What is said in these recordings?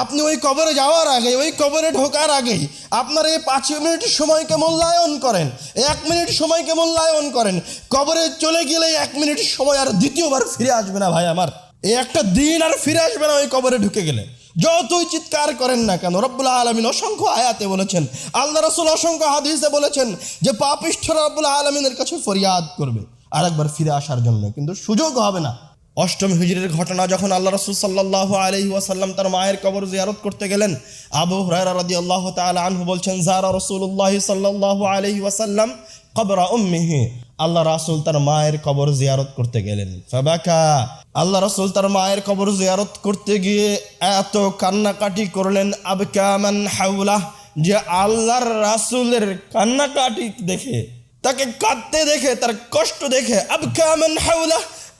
আপনি ওই কবরে যাওয়ার আগে, ওই কবরে ঢোকার আগেই আপনার এই 5 মিনিট সময়কে মূল্যায়ন করেন, 1 মিনিট সময়কে মূল্যায়ন করেন। কবরে চলে গেলে 1 মিনিট সময় আর দ্বিতীয়বার ফিরে আসবে না ভাই আমার, এই একটা দিন আর ফিরে আসবে না ওই কবরে ঢুকে গেলে। যতই চিৎকার করেন না কেন, রব্বুল আলামিন অসংখ্য আয়াতে বলেছেন, আল্লাহ রাসূল অসংখ্য হাদিসে বলেছেন যে পাপিষ্ঠরা রব্বুল আলামিনের কাছে ফরিয়াদ করবে আরেকবার ফিরে আসার জন্য, কিন্তু সুযোগ হবে না। অষ্টম হিজরির ঘটনা, যখন আল্লাহ রাসূল সাল্লাল্লাহু আলাইহি ওয়াসাল্লাম তার মায়ের কবর জিয়ারত করতে গেলেন, আবু হুরায়রা রাদিয়াল্লাহু তাআলা আনহু বলছেন, যারা রাসূলুল্লাহ সাল্লাল্লাহু আলাইহি ওয়াসাল্লাম কবর উম্মিহি, আল্লাহ রাসূল তার মায়ের কবর জিয়ারত করতে গেলেন। ফাবাকা, আল্লাহ রাসূল তার মায়ের কবর জিয়ারত করতে গিয়ে এত কান্নাকাটি করলেন, আবকা মান হাওলা, যে আল্লাহর রাসূলের কান্নাকাটি দেখে, তাকে কাঁদতে দেখে, তার কষ্ট দেখে, আবকা মান হাওলা,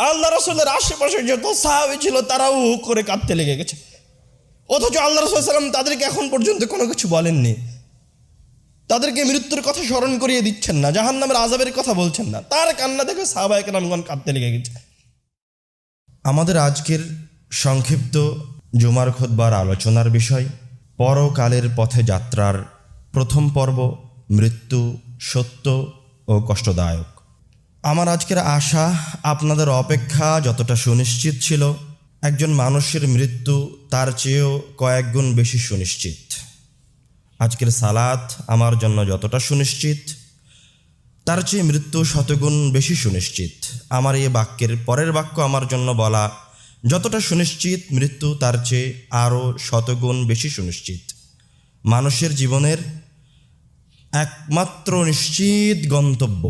আল্লাহ রাসূলের আশেপাশে যত সাহাবী ছিল তারাও করে কাঁদতে লেগে গেছে। অথচ আল্লাহ রাসূল সাল্লাল্লাহু আলাইহি ওয়াসাল্লাম তাদেরকে এখন পর্যন্ত কোনো কিছু বলেননি, তাদেরকে মৃত্যুর কথা স্মরণ করিয়ে দিচ্ছেন না, জাহান্নামের আযাবের কথা বলছেন না, তার কান্না দেখে সাহাবায়ে কেরামগণ কাঁদতে লেগে গেছে। আমাদের আজকের সংক্ষিপ্ত জুমার খুতবার আলোচনার বিষয় পরকালের পথে যাত্রার প্রথম পর্ব, মৃত্যু সত্য ও কষ্টদায়ক। আমার আজকের আশা, আপনাদের অপেক্ষা যতটা সুনিশ্চিত ছিল, একজন মানুষের মৃত্যু তার চেয়েও কয়েক গুণ বেশি সুনিশ্চিত। আজকের সালাত আমার জন্য যতটা সুনিশ্চিত, তার চেয়ে মৃত্যু শতগুণ বেশি সুনিশ্চিত। আমার এই বাক্যের পরের বাক্য আমার জন্য বলা যতটা সুনিশ্চিত, মৃত্যু তার চেয়ে আরও শতগুণ বেশি সুনিশ্চিত। মানুষের জীবনের একমাত্র নিশ্চিত গন্তব্য,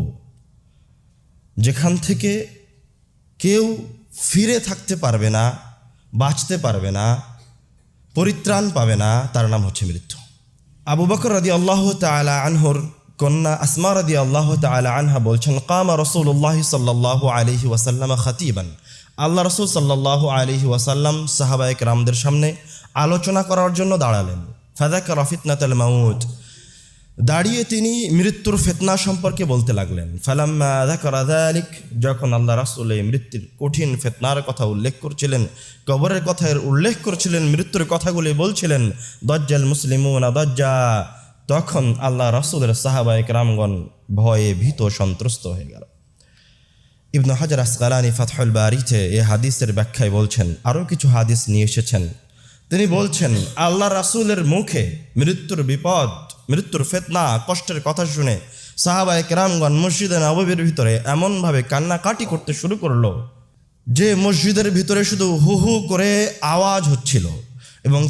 যেখান থেকে কেউ ফিরে থাকতে পারবে না, বাঁচতে পারবে না, পরিত্রাণ পাবে না, তার নাম হচ্ছে মৃত্যু। আবু বকর রাদিয়াল্লাহু তাআলা আনহুর কন্যা আসমা রাদিয়াল্লাহু তাআলা আনহা বলছেন, কামা রাসূলুল্লাহ সাল্লাল্লাহু আলাইহি ওয়াসাল্লাম খাতিবান, আল্লাহ রাসূল সাল্লাল্লাহু আলাইহি ওয়াসাল্লাম সাহাবায়ে কেরামদের সামনে আলোচনা করার জন্য দাঁড়ালেন। ফাযাকারা ফিতনাতাল মাউত, দাঁড়িয়ে তিনি মৃত্যুর ফিতনা সম্পর্কে বলতে লাগলেন। ফালাম্মা যাকারা যালিক, যখন আল্লাহ রাসূল এই মৃত্যুর কঠিন ফিতনার কথা উল্লেখ করছিলেন, কবরের কথা উল্লেখ করছিলেন, মৃত্যুর কথাগুলি বলছিলেন, দাজ্জাল মুসলিমুনা দাজ্জা, তখন আল্লাহ রাসূলের সাহাবায়ে কেরামগণ ভয়ে ভীত সন্ত্রস্ত হয়ে গেল। ইবনে হাজার আসকালানী ফাতহুল বারীতে এই হাদিসের ব্যাখ্যায় বলছেন, আরও কিছু হাদিস নিয়ে এসেছেন। তিনি বলছেন, আল্লাহ রাসূলের মুখে মৃত্যুর বিপদ, মৃত্যুর ফিতনা, কষ্টের কথা শুনে সাহাবায়ে কেরামগণ মসজিদে নববীর ভিতরে এমনভাবে কান্নাকাটি করতে শুরু করলো যে মসজিদের ভিতরে শুধু হু হু করে আওয়াজ হচ্ছিল এবং